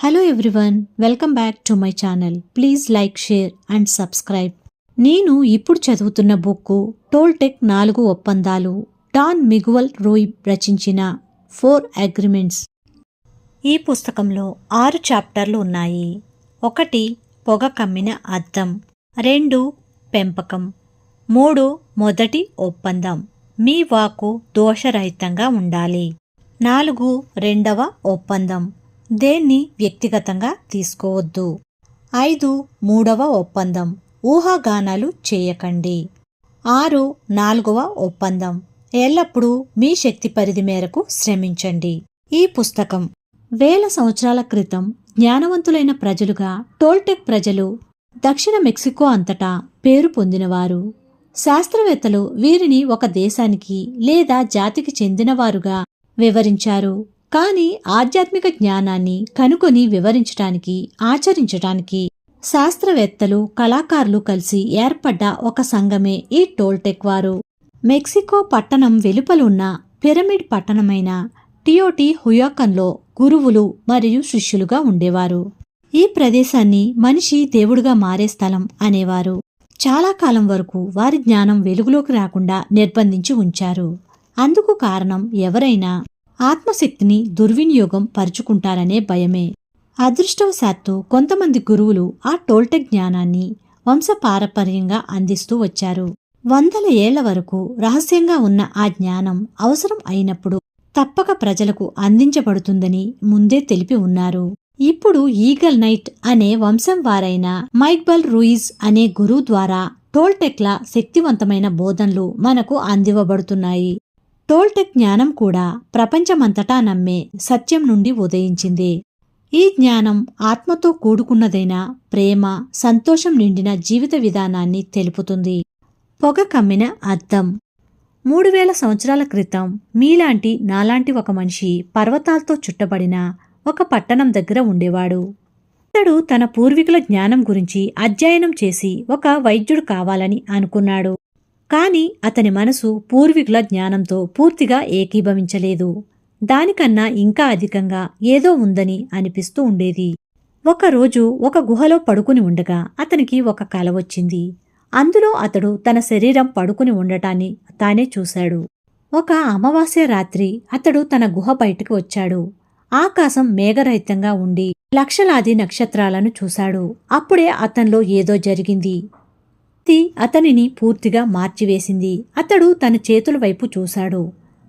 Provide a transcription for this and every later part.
Hello everyone, welcome back to my channel. Please like, share and subscribe. నేను ఇప్పుడు చదువుతున్న book Toltec 4 ఒప్పందాలు. Don మిగువల్ రూయ్ రచించిన 4 అగ్రిమెంట్స్. ఈ పుస్తకంలో 6 చాప్టర్లు ఉన్నాయి. 1 పొగ కమ్మిన అద్దం, 2 పెంపకం, 3 మొదటి ఒప్పందం, మీ వాక్కు దోషరహితంగా ఉండాలి, 4 రెండవ ఒప్పందం, దేన్ని వ్యక్తిగతంగా తీసుకోవద్దు, 5 మూడవ ఒప్పందం, ఊహాగానాలు చేయకండి, 6 4వ ఒప్పందం, ఎల్లప్పుడూ మీ శక్తి పరిధి మేరకు శ్రమించండి. ఈ పుస్తకం వేల సంవత్సరాల క్రితం జ్ఞానవంతులైన ప్రజలుగా టోల్టెక్ ప్రజలు దక్షిణ మెక్సికో అంతటా పేరు పొందినవారు. శాస్త్రవేత్తలు వీరిని ఒక దేశానికి లేదా జాతికి చెందినవారుగా వివరించారు. కానీ ఆధ్యాత్మిక జ్ఞానాన్ని కనుకొని వివరించటానికి, ఆచరించటానికి శాస్త్రవేత్తలు, కళాకారులు కలిసి ఏర్పడ్డ ఒక సంఘమే ఈ టోల్టెక్ వారు. మెక్సికో పట్టణం వెలుపలున్న పిరమిడ్ పట్టణమైన టియోటి హుయాకన్లో గురువులు మరియు శిష్యులుగా ఉండేవారు. ఈ ప్రదేశాన్ని మనిషి దేవుడుగా మారే స్థలం అనేవారు. చాలా కాలం వరకు వారి జ్ఞానం వెలుగులోకి రాకుండా నిర్బంధించి ఉంచారు. అందుకు కారణం ఎవరైనా ఆత్మశక్తిని దుర్వినియోగం పరుచుకుంటారనే భయమే. అదృష్టవశాత్తు కొంతమంది గురువులు ఆ టోల్టెక్ జ్ఞానాన్ని వంశపారపర్యంగా అందిస్తూ వచ్చారు. వందల ఏళ్ల వరకు రహస్యంగా ఉన్న ఆ జ్ఞానం అవసరం అయినప్పుడు తప్పక ప్రజలకు అందించబడుతుందని ముందే తెలిపి ఉన్నారు. ఇప్పుడు ఈగల్ నైట్ అనే వంశం వారైన మైగ్బల్ రూయిజ్ అనే గురువు ద్వారా టోల్టెక్ల శక్తివంతమైన బోధనలు మనకు అందివ్వబడుతున్నాయి. టోల్టెక్ జ్ఞానం కూడా ప్రపంచమంతటా నమ్మే సత్యం నుండి ఉదయించింది. ఈ జ్ఞానం ఆత్మతో కూడుకున్నదైన ప్రేమ, సంతోషం నిండిన జీవిత విధానాన్ని తెలుపుతుంది. పొగ కమ్మిన అద్దం. 3000 సంవత్సరాల క్రితం మీలాంటి నాలాంటి ఒక మనిషి పర్వతాలతో చుట్టబడిన ఒక పట్టణం దగ్గర ఉండేవాడు. అతడు తన పూర్వీకుల జ్ఞానం గురించి అధ్యయనం చేసి ఒక వైద్యుడు కావాలని అనుకున్నాడు. కాని అతని మనసు పూర్వీకుల జ్ఞానంతో పూర్తిగా ఏకీభవించలేదు. దానికన్నా ఇంకా అధికంగా ఏదో ఉందని అనిపిస్తూ ఉండేది. ఒకరోజు ఒక గుహలో పడుకుని ఉండగా అతనికి ఒక కల వచ్చింది. అందులో అతడు తన శరీరం పడుకుని ఉండటాన్ని తానే చూశాడు. ఒక అమావాస్య రాత్రి అతడు తన గుహ బయటికి వచ్చాడు. ఆకాశం మేఘరహితంగా ఉండి లక్షలాది నక్షత్రాలను చూశాడు. అప్పుడే అతనిలో ఏదో జరిగింది. అతనిని పూర్తిగా మార్చివేసింది. అతడు తన చేతుల వైపు చూశాడు.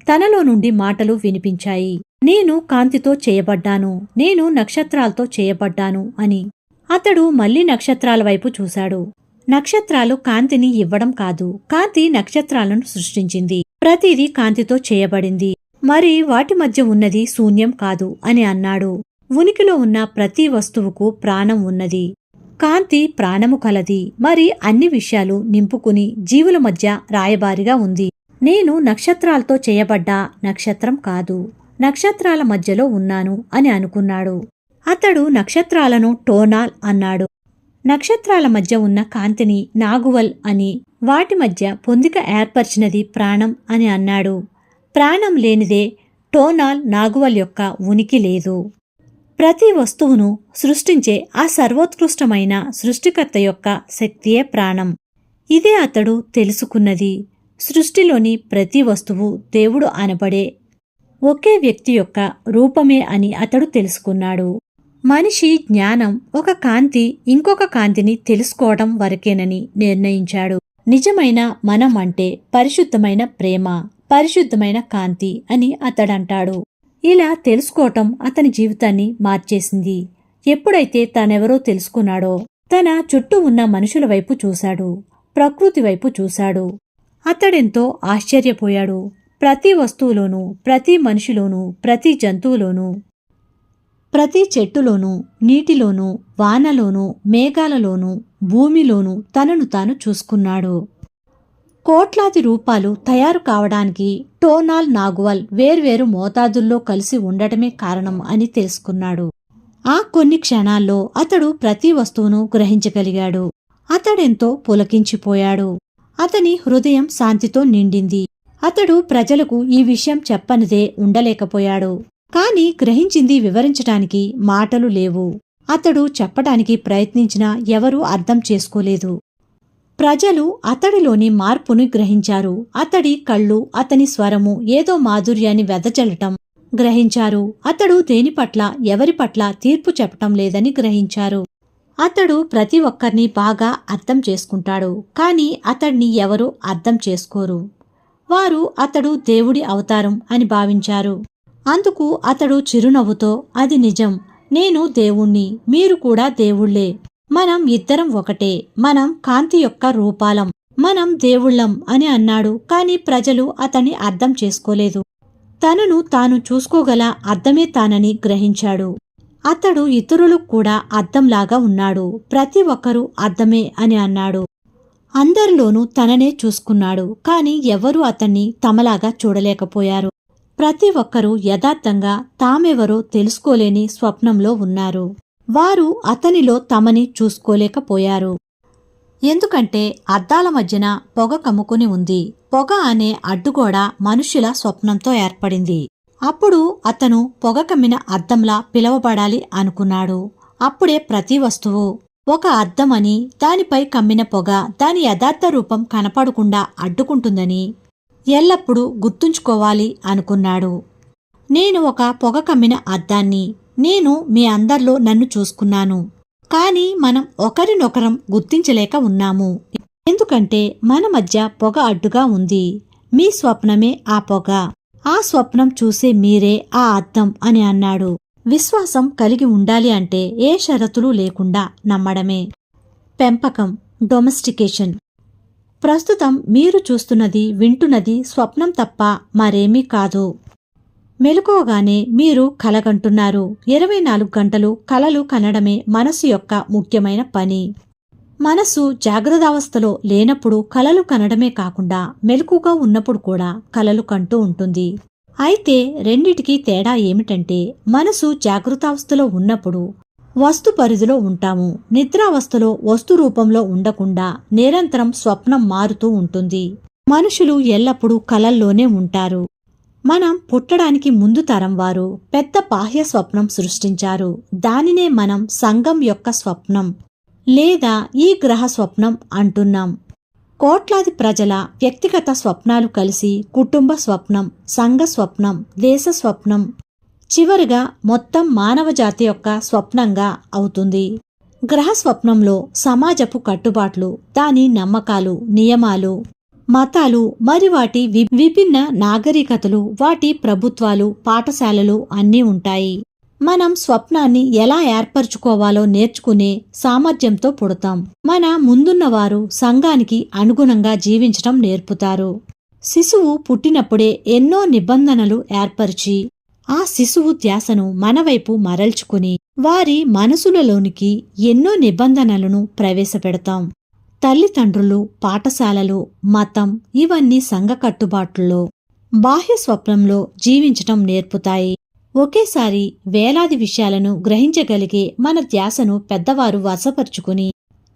తనలో నుండి మాటలు వినిపించాయి. నేను కాంతితో చేయబడ్డాను, నేను నక్షత్రాలతో చేయబడ్డాను అని. అతడు మళ్లీ నక్షత్రాల వైపు చూశాడు. నక్షత్రాలు కాంతిని ఇవ్వడం కాదు, కాంతి నక్షత్రాలను సృష్టించింది. ప్రతిదీ కాంతితో చేయబడింది, మరి వాటి మధ్య ఉన్నది శూన్యం కాదు అని అన్నాడు. ఉనికిలో ఉన్న ప్రతి వస్తువుకు ప్రాణం ఉన్నది. కాంతి ప్రాణము కలది, మరి అన్ని విషయాలు నింపుకుని జీవుల మధ్య రాయబారిగా ఉంది. నేను నక్షత్రాలతో చేయబడ్డ నక్షత్రం కాదు, నక్షత్రాల మధ్యలో ఉన్నాను అని అనుకున్నాడు. అతడు నక్షత్రాలను టోనాల్ అన్నాడు. నక్షత్రాల మధ్య ఉన్న కాంతిని నాగువల్ అని, వాటి మధ్య పొందిక ఏర్పరిచినది ప్రాణం అని అన్నాడు. ప్రాణం లేనిదే టోనాల్, నాగువల్ యొక్క ఉనికి లేదు. ప్రతి వస్తువును సృష్టించే ఆ సర్వోత్కృష్టమైన సృష్టికర్త యొక్క శక్తియే ప్రాణం. ఇదే అతడు తెలుసుకున్నది. సృష్టిలోని ప్రతి వస్తువు దేవుడు అనబడే ఒకే వ్యక్తి యొక్క రూపమే అని అతడు తెలుసుకున్నాడు. మనిషి జ్ఞానం ఒక కాంతి ఇంకొక కాంతిని తెలుసుకోవడం వరకేనని నిర్ణయించాడు. నిజమైన మనం అంటే పరిశుద్ధమైన ప్రేమ, పరిశుద్ధమైన కాంతి అని అతడంటాడు. ఇలా తెలుసుకోవటం అతని జీవితాన్ని మార్చేసింది. ఎప్పుడైతే తానెవరో తెలుసుకున్నాడో తన చుట్టూ ఉన్న మనుషుల వైపు చూశాడు, ప్రకృతి వైపు చూశాడు. అతడెంతో ఆశ్చర్యపోయాడు. ప్రతి వస్తువులోనూ, ప్రతి మనిషిలోనూ, ప్రతి జంతువులోనూ, ప్రతి చెట్టులోనూ, నీటిలోనూ, వానలోనూ, మేఘాలలోనూ, భూమిలోనూ తనను తాను చూసుకున్నాడు. కోట్లాది రూపాలు తయారు కావడానికి టోనాల్, నాగువల్ వేర్వేరు మోతాదుల్లో కలిసి ఉండటమే కారణం అని తెలుసుకున్నాడు. ఆ కొన్ని క్షణాల్లో అతడు ప్రతి వస్తువును గ్రహించగలిగాడు. అతడెంతో పులకించిపోయాడు. అతని హృదయం శాంతితో నిండింది. అతడు ప్రజలకు ఈ విషయం చెప్పనిదే ఉండలేకపోయాడు. కాని గ్రహించింది వివరించటానికి మాటలు లేవు. అతడు చెప్పటానికి ప్రయత్నించినా ఎవరూ అర్థం చేసుకోలేదు. ప్రజలు అతడిలోని మార్పును గ్రహించారు. అతడి కళ్ళు, అతని స్వరము ఏదో మాధుర్యాన్ని వెదజల్లటం గ్రహించారు. అతడు దేని పట్ల, ఎవరి పట్ల తీర్పు చెప్పటం లేదని గ్రహించారు. అతడు ప్రతి ఒక్కరిని బాగా అర్థం చేసుకుంటాడు. కాని అతడిని ఎవరూ అర్థం చేసుకోరు. వారు అతడు దేవుడి అవతారం అని భావించారు. అందుకు అతడు చిరునవ్వుతో, అది నిజం, నేను దేవుణ్ణి, మీరు కూడా దేవుళ్లే, మనం ఇద్దరం ఒకటే, మనం కాంతి యొక్క రూపాలం, మనం దేవుళ్ళం అని అన్నాడు. కాని ప్రజలు అతన్ని అర్థం చేసుకోలేదు. తనను తాను చూసుకోగల అద్దమే తానని గ్రహించాడు. అతడు ఇతరులకు కూడా అద్దంలాగా ఉన్నాడు. ప్రతి ఒక్కరూ అద్దమే అని అన్నాడు. అందరిలోనూ తననే చూసుకున్నాడు. కాని ఎవరూ అతన్ని తమలాగా చూడలేకపోయారు. ప్రతి ఒక్కరూ యథార్థంగా తామెవరో తెలుసుకోలేని స్వప్నంలో ఉన్నారు. వారు అతనిలో తమని చూసుకోలేకపోయారు. ఎందుకంటే అద్దాల మధ్యన పొగ కమ్ముకుని ఉంది. పొగ అనే అడ్డుగోడ మనుష్యుల స్వప్నంతో ఏర్పడింది. అప్పుడు అతను పొగ కమ్మిన అద్దంలా పిలవబడాలి అనుకున్నాడు. అప్పుడే ప్రతి వస్తువు ఒక అద్దమని, దానిపై కమ్మిన పొగ దాని యథార్థ రూపం కనపడకుండా అడ్డుకుంటుందని ఎల్లప్పుడూ గుర్తుంచుకోవాలి అనుకున్నాడు. నేను ఒక పొగ కమ్మిన అద్దాన్ని, నేను మీ అందర్లో నన్ను చూసుకున్నాను. కాని మనం ఒకరినొకరం గుర్తించలేక ఉన్నాము. ఎందుకంటే మన మధ్య పొగ అడ్డుగా ఉంది. మీ స్వప్నమే ఆ పొగ, ఆ స్వప్నం చూసే మీరే ఆ అద్దం అని అన్నాడు. విశ్వాసం కలిగి ఉండాలి అంటే ఏ షరతులు లేకుండా నమ్మడమే. పెంపకం, డొమెస్టికేషన్. ప్రస్తుతం మీరు చూస్తున్నది, వింటున్నది స్వప్నం తప్ప మరేమీ కాదు. మెలకువగానే మీరు కలగంటున్నారు. 24 గంటలు కలలు కనడమే మనసు యొక్క ముఖ్యమైన పని. మనసు జాగ్రత్తావస్థలో లేనప్పుడు కలలు కనడమే కాకుండా మెలకుగా ఉన్నప్పుడు కూడా కలలు కంటూ ఉంటుంది. అయితే రెండిటికీ తేడా ఏమిటంటే, మనసు జాగృతావస్థలో ఉన్నప్పుడు వస్తు పరిధిలో ఉంటాము. నిద్రావస్థలో వస్తు రూపంలో ఉండకుండా నిరంతరం స్వప్నం మారుతూ ఉంటుంది. మనుషులు ఎల్లప్పుడూ కలల్లోనే ఉంటారు. మనం పుట్టడానికి ముందు తరం వారు పెద్ద బాహ్య స్వప్నం సృష్టించారు. దానినే మనం సంఘం యొక్క స్వప్నం లేదా ఈ గ్రహ స్వప్నం అంటున్నాం. కోట్లాది ప్రజల వ్యక్తిగత స్వప్నాలు కలిసి కుటుంబ స్వప్నం, సంఘ స్వప్నం, దేశ స్వప్నం, చివరిగా మొత్తం మానవజాతి యొక్క స్వప్నంగా అవుతుంది. గ్రహ స్వప్నంలో సమాజపు కట్టుబాట్లు, దాని నమ్మకాలు, నియమాలు, మతాలు, మరి వాటి విభిన్న నాగరికతలు, వాటి ప్రభుత్వాలు, పాఠశాలలు అన్నీ ఉంటాయి. మనం స్వప్నాన్ని ఎలా ఏర్పరచుకోవాలో నేర్చుకునే సామర్థ్యంతో పుడతాం. మన ముందున్నవారు సంఘానికి అనుగుణంగా జీవించటం నేర్పుతారు. శిశువు పుట్టినప్పుడే ఎన్నో నిబంధనలు ఏర్పరిచి ఆ శిశువు ధ్యాసను మనవైపు మరల్చుకుని వారి మనసులలోనికి ఎన్నో నిబంధనలను ప్రవేశపెడతాం. తల్లిదండ్రులు, పాఠశాలలు, మతం ఇవన్నీ సంఘ కట్టుబాట్లలో బాహ్య స్వప్నంలో జీవించటం నేర్పుతాయి. ఒకేసారి వేలాది విషయాలను గ్రహించగలిగే మన ధ్యాసను పెద్దవారు వశపరుచుకుని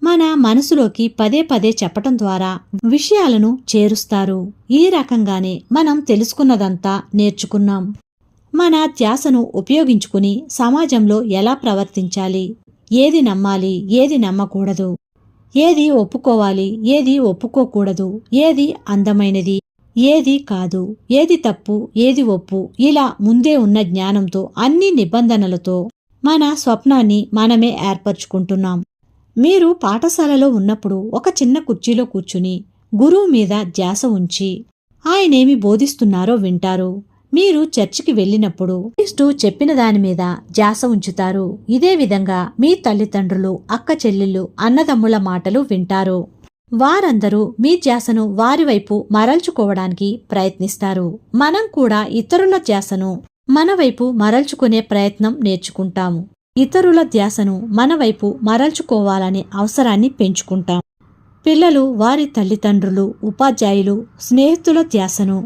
మన మనసులోకి పదే పదే చెప్పటం ద్వారా విషయాలను చేరుస్తారు. ఈ రకంగానే మనం తెలుసుకున్నదంతా నేర్చుకున్నాం. మన ధ్యాసను ఉపయోగించుకుని సమాజంలో ఎలా ప్రవర్తించాలి, ఏది నమ్మాలి, ఏది నమ్మకూడదు, ఏది ఒప్పుకోవాలి, ఏది ఒప్పుకోకూడదు, ఏది అందమైనది, ఏది కాదు, ఏది తప్పు, ఏది ఒప్పు, ఇలా ముందే ఉన్న జ్ఞానంతో అన్ని నిబంధనలతో మన స్వప్నాన్ని మనమే ఏర్పరచుకుంటున్నాం. మీరు పాఠశాలలో ఉన్నప్పుడు ఒక చిన్న కుర్చీలో కూర్చుని గురువు మీద ధ్యాస ఉంచి ఆయనేమి బోధిస్తున్నారో వింటారు. మీరు చర్చికి వెళ్ళినప్పుడు క్రీస్తు చెప్పిన దాని మీద ధ్యాస ఉంచుతారు. ఇదే విధంగా మీ తల్లిదండ్రులు, అక్క చెల్లెళ్ళు, అన్నదమ్ముల మాటలు వింటారు. వారందరూ మీ ధ్యాసను వారి వైపు మరల్చుకోవడానికి ప్రయత్నిస్తారు. మనం కూడా ఇతరుల ధ్యాసను మన వైపు మరల్చుకునే ప్రయత్నం నేర్చుకుంటాము. ఇతరుల ధ్యాసను మన వైపు మరల్చుకోవాలనే అవసరాన్ని పెంచుకుంటాం. పిల్లలు వారి తల్లిదండ్రులు, ఉపాధ్యాయులు, స్నేహితుల ధ్యాసను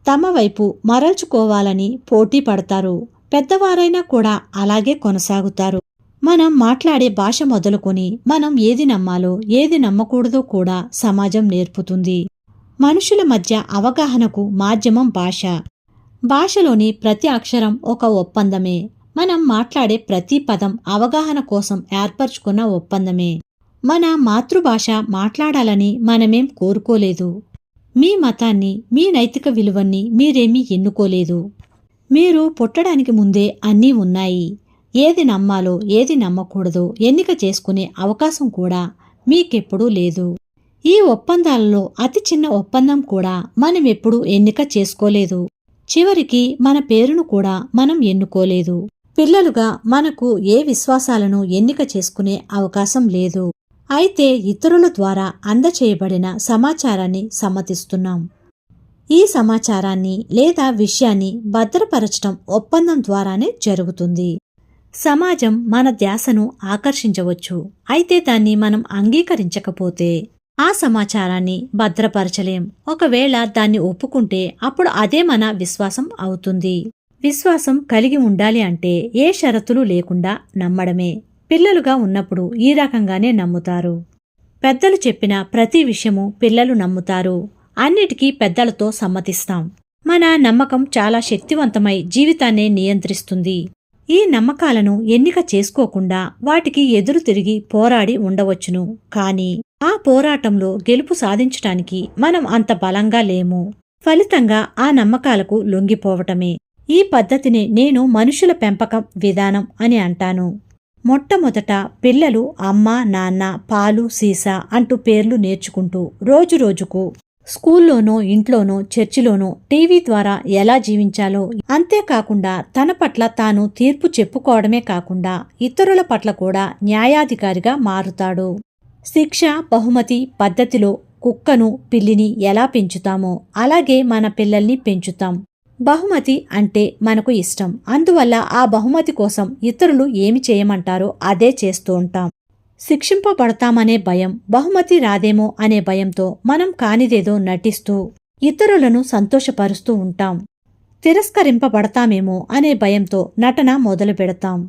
తమ వైపు మరల్చుకోవాలని పోటీ పడతారు. పెద్దవారైనా కూడా అలాగే కొనసాగుతారు. మనం మాట్లాడే భాష మొదలుకొని మనం ఏది నమ్మాలో ఏది నమ్మకూడదో కూడా సమాజం నేర్పుతుంది. మనుషుల మధ్య అవగాహనకు మాధ్యమం భాష. భాషలోని ప్రతి అక్షరం ఒక ఒప్పందమే. మనం మాట్లాడే ప్రతి పదం అవగాహన కోసం ఏర్పరచుకున్న ఒప్పందమే. మన మాతృభాష మాట్లాడాలని మనమేం కోరుకోలేదు. మీ మతాన్ని, మీ నైతిక విలువల్ని మీరేమీ ఎన్నుకోలేదు. మీరు పుట్టడానికి ముందే అన్నీ ఉన్నాయి. ఏది నమ్మాలో ఏది నమ్మకూడదో ఎన్నిక చేసుకునే అవకాశం కూడా మీకెప్పుడూ లేదు. ఈ ఒప్పందాలలో అతి చిన్న ఒప్పందం కూడా మనమెప్పుడూ ఎన్నిక చేసుకోలేదు. చివరికి మన పేరును కూడా మనం ఎన్నుకోలేదు. పిల్లలుగా మనకు ఏ విశ్వాసాలను ఎన్నిక చేసుకునే అవకాశం లేదు. అయితే ఇతరుల ద్వారా అందచేయబడిన సమాచారాన్ని సమ్మతిస్తున్నాం. ఈ సమాచారాన్ని లేదా విషయాన్ని భద్రపరచటం ఒప్పందం ద్వారానే జరుగుతుంది. సమాజం మన ధ్యాసను ఆకర్షించవచ్చు. అయితే దాన్ని మనం అంగీకరించకపోతే ఆ సమాచారాన్ని భద్రపరచలేం. ఒకవేళ దాన్ని ఒప్పుకుంటే అప్పుడు అదే మన విశ్వాసం అవుతుంది. విశ్వాసం కలిగి ఉండాలి అంటే ఏ షరతులు లేకుండా నమ్మడమే. పిల్లలుగా ఉన్నప్పుడు ఈ రకంగానే నమ్ముతారు. పెద్దలు చెప్పిన ప్రతి విషయము పిల్లలు నమ్ముతారు. అన్నిటికీ పెద్దలతో సమ్మతిస్తాం. మన నమ్మకం చాలా శక్తివంతమై జీవితాన్నే నియంత్రిస్తుంది. ఈ నమ్మకాలను ఎన్నిక చేసుకోకుండా వాటికి ఎదురు తిరిగి పోరాడి ఉండవచ్చును. కాని ఆ పోరాటంలో గెలుపు సాధించటానికి మనం అంత బలంగా లేము. ఫలితంగా ఆ నమ్మకాలకు లొంగిపోవటమే. ఈ పద్ధతిని నేను మనుషుల పెంపకం విధానం అని అంటాను. మొట్టమొదట పిల్లలు అమ్మ, నాన్న, పాలు, సీసా అంటూ పేర్లు నేర్చుకుంటూ రోజురోజుకు స్కూల్లోనో, ఇంట్లోనో, చర్చిలోనో, టీవీ ద్వారా ఎలా జీవించాలో, అంతేకాకుండా తన పట్ల తాను తీర్పు చెప్పుకోవడమే కాకుండా ఇతరుల పట్ల కూడా న్యాయాధికారిగా మారుతాడు. శిక్ష బహుమతి పద్ధతిలో కుక్కను, పిల్లిని ఎలా పెంచుతామో అలాగే మన పిల్లల్ని పెంచుతాం. బహుమతి అంటే మనకు ఇష్టం. అందువల్ల ఆ బహుమతి కోసం ఇతరులు ఏమి చేయమంటారో అదే చేస్తూ ఉంటాం. శిక్షింపబడతామనే భయం, బహుమతి రాదేమో అనే భయంతో మనం కానిదేదో నటిస్తూ ఇతరులను సంతోషపరుస్తూ ఉంటాం. తిరస్కరింపబడతామేమో అనే భయంతో నటన మొదలు పెడతాం.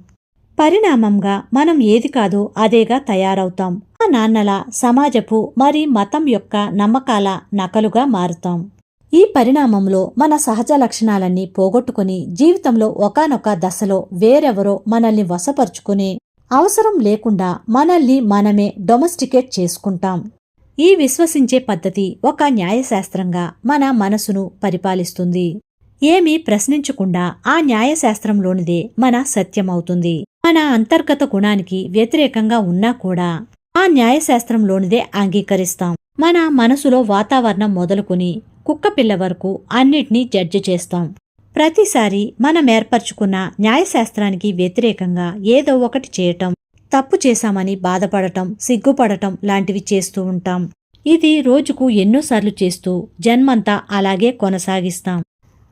పరిణామంగా మనం ఏది కాదో అదేగా తయారవుతాం. ఆ నాన్నల, సమాజపు మరి మతం యొక్క నమ్మకాల నకలుగా మారుతాం. ఈ పరిణామంలో మన సహజ లక్షణాలన్నీ పోగొట్టుకుని జీవితంలో ఒకానొక దశలో వేరెవరో మనల్ని వశపరుచుకునే అవసరం లేకుండా మనల్ని మనమే డొమెస్టికేట్ చేసుకుంటాం. ఈ విశ్వసించే పద్ధతి ఒక న్యాయశాస్త్రంగా మన మనసును పరిపాలిస్తుంది. ఏమీ ప్రశ్నించకుండా ఆ న్యాయశాస్త్రంలోనిదే మన సత్యమవుతుంది. మన అంతర్గత గుణానికి వ్యతిరేకంగా ఉన్నా కూడా ఆ న్యాయశాస్త్రంలోనిదే అంగీకరిస్తాం. మన మనసులో వాతావరణం మొదలుకుని కుక్కపిల్ల వరకు అన్నిటినీ జడ్జి చేస్తాం. ప్రతిసారి మనమేర్పరచుకున్న న్యాయశాస్త్రానికి వ్యతిరేకంగా ఏదో ఒకటి చేయటం, తప్పు చేశామని బాధపడటం, సిగ్గుపడటం లాంటివి చేస్తూ ఉంటాం. ఇది రోజుకు ఎన్నోసార్లు చేస్తూ జన్మంతా అలాగే కొనసాగిస్తాం.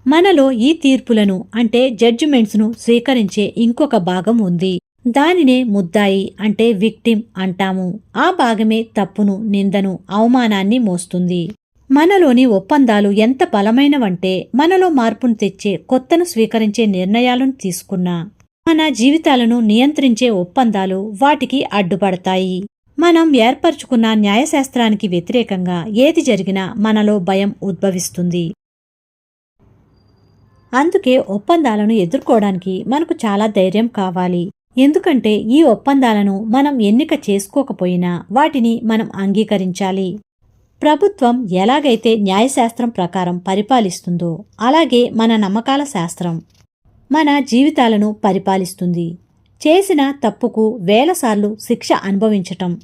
మనలో ఈ తీర్పులను అంటే జడ్జిమెంట్స్ను స్వీకరించే ఇంకొక భాగం ఉంది. దానినే ముద్దాయి అంటే విక్టిమ్ అంటాము. ఆ భాగమే తప్పును, నిందను, అవమానాన్ని మోస్తుంది. మనలోని ఒప్పందాలు ఎంత బలమైనవంటే మనలో మార్పును తెచ్చే, కొత్తను స్వీకరించే నిర్ణయాలను తీసుకున్నా మన జీవితాలను నియంత్రించే ఒప్పందాలు వాటికి అడ్డుపడతాయి. మనం ఏర్పరచుకున్న న్యాయశాస్త్రానికి వ్యతిరేకంగా ఏది జరిగినా మనలో భయం ఉద్భవిస్తుంది. అందుకే ఒప్పందాలను ఎదుర్కోవడానికి మనకు చాలా ధైర్యం కావాలి. ఎందుకంటే ఈ ఒప్పందాలను మనం ఎన్నిక చేసుకోకపోయినా వాటిని మనం అంగీకరించాలి. ప్రభుత్వం ఎలాగైతే న్యాయశాస్త్రం ప్రకారం పరిపాలిస్తుందో అలాగే మన నమ్మకాల శాస్త్రం మన జీవితాలను పరిపాలిస్తుంది. చేసిన తప్పుకు వేలసార్లు శిక్ష అనుభవించటం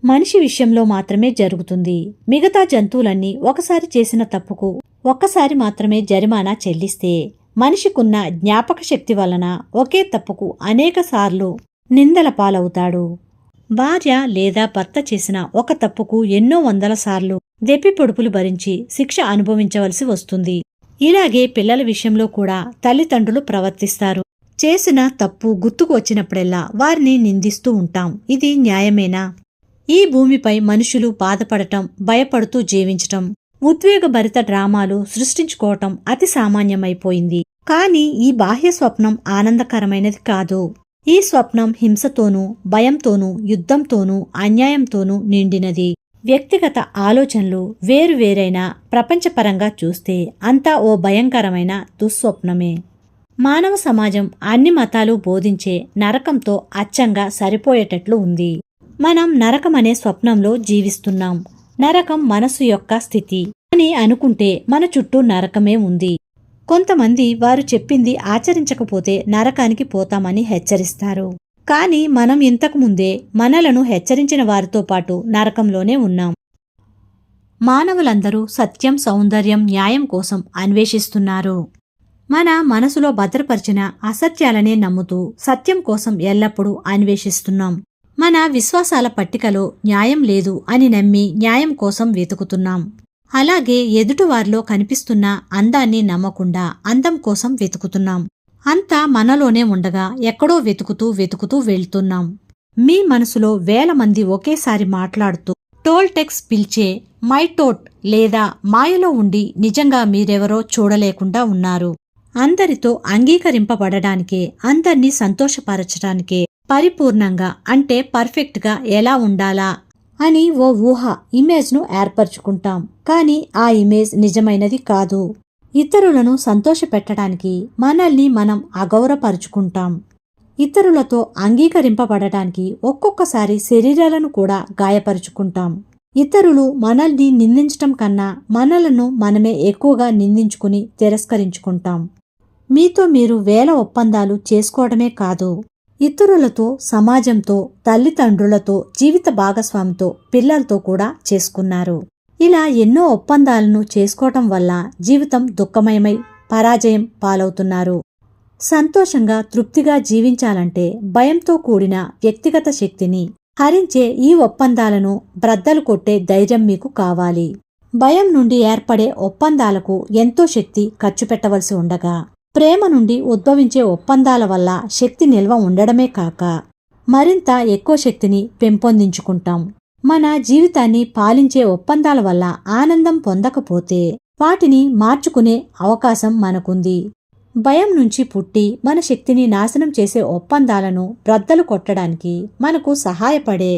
మనిషి విషయంలో మాత్రమే జరుగుతుంది. మిగతా జంతువులన్నీ ఒకసారి చేసిన తప్పుకు ఒక్కసారి మాత్రమే జరిమానా చెల్లిస్తే, మనిషికున్న జ్ఞాపక శక్తి వలన ఒకే తప్పుకు అనేకసార్లు నిందల పాలవుతాడు. భార్య లేదా భర్త చేసిన ఒక తప్పుకు ఎన్నో వందల సార్లు దెప్పి పొడుపులు భరించి శిక్ష అనుభవించవలసి వస్తుంది. ఇలాగే పిల్లల విషయంలో కూడా తల్లిదండ్రులు ప్రవర్తిస్తారు. చేసిన తప్పు గుర్తుకు వచ్చినప్పుడెల్లా వారిని నిందిస్తూ ఉంటాం. ఇది న్యాయమేనా? ఈ భూమిపై మనుషులు బాధపడటం, భయపడుతూ జీవించటం, ఉద్వేగభరిత డ్రామాలు సృష్టించుకోవటం అతి సామాన్యమైపోయింది. కాని ఈ బాహ్య స్వప్నం ఆనందకరమైనది కాదు. ఈ స్వప్నం హింసతోనూ, భయంతోనూ, యుద్ధంతోనూ, అన్యాయంతోనూ నిండినది. వ్యక్తిగత ఆలోచనలు వేరువేరైన ప్రపంచపరంగా చూస్తే అంతా ఓ భయంకరమైన దుస్వప్నమే. మానవ సమాజం అన్ని మతాలు బోధించే నరకంతో అచ్చంగా సరిపోయేటట్లు ఉంది. మనం నరకమనే స్వప్నంలో జీవిస్తున్నాం. నరకం మనసు యొక్క స్థితి అని అనుకుంటే మన చుట్టూ నరకమే ఉంది. కొంతమంది వారు చెప్పింది ఆచరించకపోతే నరకానికి పోతామని హెచ్చరిస్తారు. కానీ మనం ఇంతకుముందే మనలను హెచ్చరించిన వారితో పాటు నరకంలోనే ఉన్నాం. మానవులందరూ సత్యం, సౌందర్యం, న్యాయం కోసం అన్వేషిస్తున్నారు. మన మనసులో భద్రపరిచిన అసత్యాలనే నమ్ముతూ సత్యం కోసం ఎల్లప్పుడూ అన్వేషిస్తున్నాం. మన విశ్వాసాల పట్టికలో న్యాయం లేదు అని నమ్మి న్యాయం కోసం వెతుకుతున్నాం. అలాగే ఎదుటివారిలో కనిపిస్తున్న అందాన్ని నమ్మకుండా అందం కోసం వెతుకుతున్నాం. అంతా మనలోనే ఉండగా ఎక్కడో వెతుకుతూ వెళ్తున్నాం. మీ మనసులో వేల మంది ఒకేసారి మాట్లాడుతూ టోల్టెక్స్ పిలిచే మైటోట్ లేదా మాయలో ఉండి నిజంగా మీరెవరో చూడలేకుండా ఉన్నారు. అందరితో అంగీకరింపబడడానికే, అందర్నీ సంతోషపరచడానికే పరిపూర్ణంగా అంటే పర్ఫెక్ట్గా ఎలా ఉండాలా అని ఓ ఊహ ఇమేజ్ను ఏర్పరచుకుంటాం. కానీ ఆ ఇమేజ్ నిజమైనది కాదు. ఇతరులను సంతోషపెట్టడానికి మనల్ని మనం అగౌరపరుచుకుంటాం. ఇతరులతో అంగీకరింపబడటానికి ఒక్కొక్కసారి శరీరాలను కూడా గాయపరుచుకుంటాం. ఇతరులు మనల్ని నిందించటం కన్నా మనలను మనమే ఎక్కువగా నిందించుకుని తిరస్కరించుకుంటాం. మీతో మీరు వేల ఒప్పందాలు చేసుకోవడమే కాదు, ఇతరులతో, సమాజంతో, తల్లిదండ్రులతో, జీవిత భాగస్వామితో, పిల్లలతో కూడా చేసుకున్నారు. ఇలా ఎన్నో ఒప్పందాలను చేసుకోవటం వల్ల జీవితం దుఃఖమయమై పరాజయం పాలవుతున్నారు. సంతోషంగా, తృప్తిగా జీవించాలంటే భయంతో కూడిన వ్యక్తిగత శక్తిని హరించే ఈ ఒప్పందాలను బ్రద్దలు కొట్టే ధైర్యం మీకు కావాలి. భయం నుండి ఏర్పడే ఒప్పందాలకు ఎంతో శక్తి ఖర్చు పెట్టవలసి ఉండగా, ప్రేమ నుండి ఉద్భవించే ఒప్పందాల వల్ల శక్తి నిల్వ ఉండడమే కాక మరింత ఎక్కువ శక్తిని పెంపొందించుకుంటాం. మన జీవితాన్ని పాలించే ఒప్పందాల వల్ల ఆనందం పొందకపోతే వాటిని మార్చుకునే అవకాశం మనకుంది. భయం నుంచి పుట్టి మన శక్తిని నాశనం చేసే ఒప్పందాలను బ్రద్దలు కొట్టడానికి మనకు సహాయపడే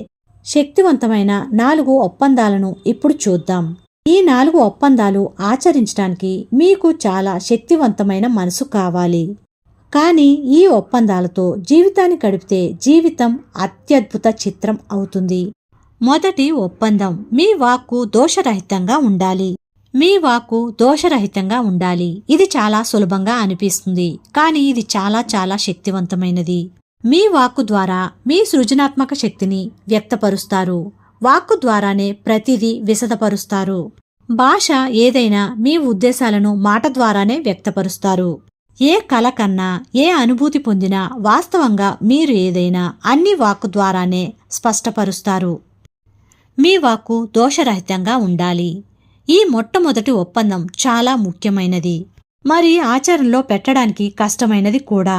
శక్తివంతమైన 4 ఒప్పందాలను ఇప్పుడు చూద్దాం. ఈ 4 ఒప్పందాలు ఆచరించడానికి మీకు చాలా శక్తివంతమైన మనసు కావాలి. కానీ ఈ ఒప్పందాలతో జీవితాన్ని గడిపితే జీవితం అత్యద్భుత చిత్రం అవుతుంది. మొదటి ఒప్పందం, మీ వాక్కు దోషరహితంగా ఉండాలి. మీ వాక్కు దోషరహితంగా ఉండాలి. ఇది చాలా సులభంగా అనిపిస్తుంది, కానీ ఇది చాలా చాలా శక్తివంతమైనది. మీ వాక్కు ద్వారా మీ సృజనాత్మక శక్తిని వ్యక్తపరుస్తారు. వాక్కు ద్వారానే ప్రతిదీ విశదపరుస్తారు. భాష ఏదైనా మీ ఉద్దేశాలను మాట ద్వారానే వ్యక్తపరుస్తారు. ఏ కల కన్నా, ఏ అనుభూతి పొందినా వాస్తవంగా మీరు ఏదైనా అన్ని వాక్కు ద్వారానే స్పష్టపరుస్తారు. మీ వాక్కు దోషరహితంగా ఉండాలి. ఈ మొట్టమొదటి ఒప్పందం చాలా ముఖ్యమైనది, మరి ఆచరణలో పెట్టడానికి కష్టమైనది కూడా.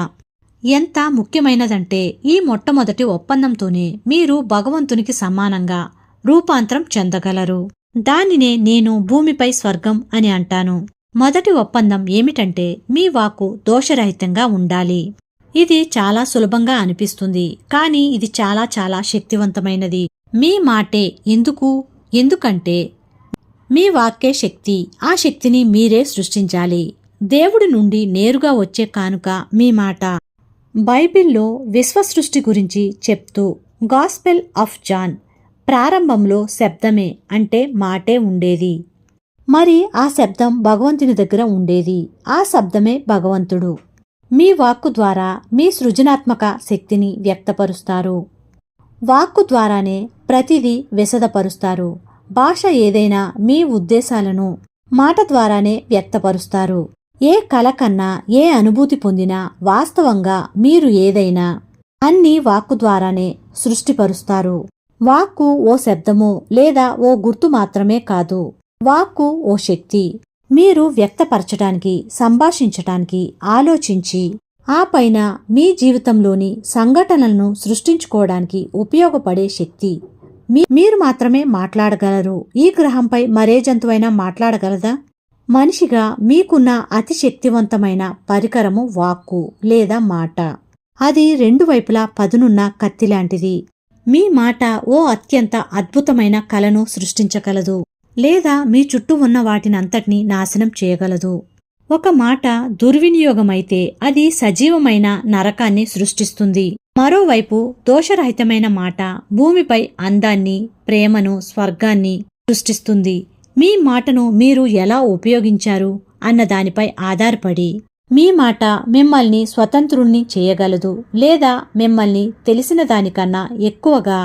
ఎంత ముఖ్యమైనదంటే ఈ మొట్టమొదటి ఒప్పందంతోనే మీరు భగవంతునికి సమానంగా రూపాంతరం చెందగలరు. దానినే నేను భూమిపై స్వర్గం అని అంటాను. మొదటి ఒప్పందం ఏమిటంటే మీ వాక్కు దోషరహితంగా ఉండాలి. ఇది చాలా సులభంగా అనిపిస్తుంది, కానీ ఇది చాలా చాలా శక్తివంతమైనది. మీ మాటే ఎందుకంటే మీ వాక్కే శక్తి. ఆ శక్తిని మీరే సృష్టించాలి. దేవుడి నుండి నేరుగా వచ్చే కానుక మీ మాట. బైబిల్లో విశ్వ సృష్టి గురించి చెప్తూ గాస్పెల్ ఆఫ్ జాన్ ప్రారంభంలో శబ్దమే అంటే మాటే ఉండేది. మరి ఆ శబ్దం భగవంతుని దగ్గర ఉండేది. ఆ శబ్దమే భగవంతుడు. మీ వాక్కు ద్వారా మీ సృజనాత్మక శక్తిని వ్యక్తపరుస్తారు. వాక్కు ద్వారానే ప్రతిదీ విశదపరుస్తారు. భాష ఏదైనా మీ ఉద్దేశాలను మాట ద్వారానే వ్యక్తపరుస్తారు. ఏ కల కన్నా, ఏ అనుభూతి పొందినా వాస్తవంగా మీరు ఏదైనా అన్ని వాక్కు ద్వారానే సృష్టిపరుస్తారు. వాక్కు ఓ శబ్దమో లేదా ఓ గుర్తు మాత్రమే కాదు. వాక్కు ఓ శక్తి. మీరు వ్యక్తపరచటానికి, సంభాషించటానికి, ఆలోచించి ఆ పైన మీ జీవితంలోని సంఘటనలను సృష్టించుకోవడానికి ఉపయోగపడే శక్తి. మీరు మాత్రమే మాట్లాడగలరు. ఈ గ్రహంపై మరే జంతువైనా మాట్లాడగలదా? మనిషిగా మీకున్న అతి శక్తివంతమైన పరికరము వాక్కు లేదా మాట. అది 2 వైపులా పదునున్న కత్తిలాంటిది. మీ మాట ఓ అత్యంత అద్భుతమైన కలను సృష్టించగలదు, లేదా మీ చుట్టూ ఉన్న వాటినంతటినీ నాశనం చేయగలదు. ఒక మాట దుర్వినియోగమైతే అది సజీవమైన నరకాన్ని సృష్టిస్తుంది. మరోవైపు దోషరహితమైన మాట భూమిపై అందాన్ని, ప్రేమను, స్వర్గాన్ని సృష్టిస్తుంది. మీ మాటను మీరు ఎలా ఉపయోగించారు అన్న దానిపై ఆధారపడి మీ మాట మిమ్మల్ని స్వతంత్రుణ్ణి చేయగలదు, లేదా మిమ్మల్ని తెలిసిన దానికన్నా ఎక్కువగా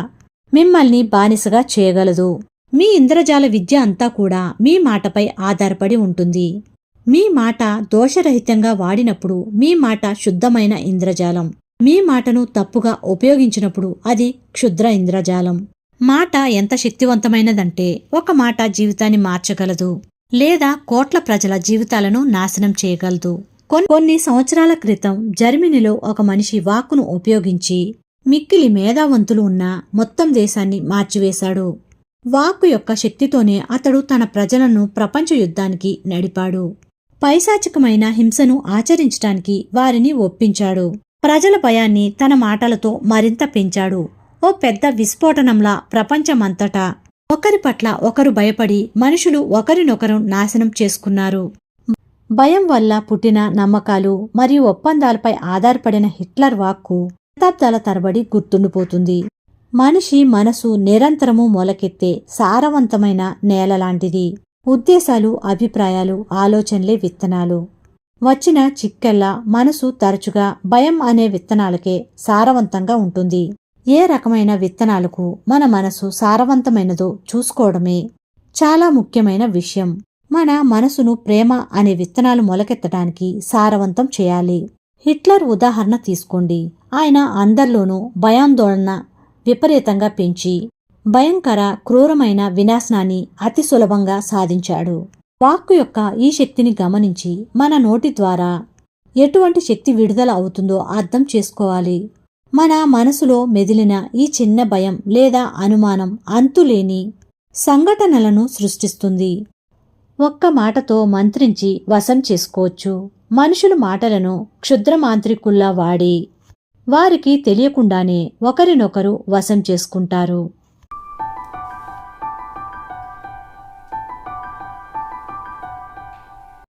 మిమ్మల్ని బానిసగా చేయగలదు. మీ ఇంద్రజాల విద్య అంతా కూడా మీ మాటపై ఆధారపడి ఉంటుంది. మీ మాట దోషరహితంగా వాడినప్పుడు మీ మాట శుద్ధమైన ఇంద్రజాలం. మీ మాటను తప్పుగా ఉపయోగించినప్పుడు అది క్షుద్ర ఇంద్రజాలం. మాట ఎంత శక్తివంతమైనదంటే ఒక మాట జీవితాన్ని మార్చగలదు, లేదా కోట్ల ప్రజల జీవితాలను నాశనం చేయగలదు. కొన్ని సంవత్సరాల క్రితం జర్మనీలో ఒక మనిషి వాక్కును ఉపయోగించి మిక్కిలి మేధావంతులు ఉన్న మొత్తం దేశాన్ని మార్చివేశాడు. వాక్కు యొక్క శక్తితోనే అతడు తన ప్రజలను ప్రపంచ యుద్ధానికి నడిపాడు. పైశాచికమైన హింసను ఆచరించటానికి వారిని ఒప్పించాడు. ప్రజల భయాన్ని తన మాటలతో మరింత పెంచాడు. ఓ పెద్ద విస్ఫోటనంలా ప్రపంచమంతటా ఒకరి పట్ల ఒకరు భయపడి మనుషులు ఒకరినొకరు నాశనం చేసుకున్నారు. భయం వల్ల పుట్టిన నమ్మకాలు మరియు ఒప్పందాలపై ఆధారపడిన హిట్లర్ వాక్కు శతాబ్దాల తరబడి గుర్తుండిపోతుంది. మనిషి మనసు నిరంతరము మొలకెత్తే సారవంతమైన నేలలాంటిది. ఉద్దేశాలు, అభిప్రాయాలు, ఆలోచనలే విత్తనాలు. వచ్చిన చిక్కెల్లా మనసు తరచుగా భయం అనే విత్తనాలకే సారవంతంగా ఉంటుంది. ఏ రకమైన విత్తనాలకు మన మనసు సారవంతమైనదో చూసుకోవడమే చాలా ముఖ్యమైన విషయం. మన మనసును ప్రేమ అనే విత్తనాలు మొలకెత్తడానికి సారవంతం చేయాలి. హిట్లర్ ఉదాహరణ తీసుకోండి. ఆయన అందరిలోనూ భయాందోళన విపరీతంగా పెంచి భయంకర క్రూరమైన వినాశనాన్ని అతి సులభంగా సాధించాడు. వాక్కు యొక్క ఈ శక్తిని గమనించి మన నోటి ద్వారా ఎటువంటి శక్తి విడుదల అవుతుందో అర్థం చేసుకోవాలి. మన మనసులో మెదిలిన ఈ చిన్న భయం లేదా అనుమానం అంతులేని సంఘటనలను సృష్టిస్తుంది. ఒక్క మాటతో మంత్రించి వశం చేసుకోవచ్చు. మనుషులు మాటలను క్షుద్రమాంత్రికుల్లా వాడి వారికి తెలియకుండానే ఒకరినొకరు వశం చేసుకుంటారు.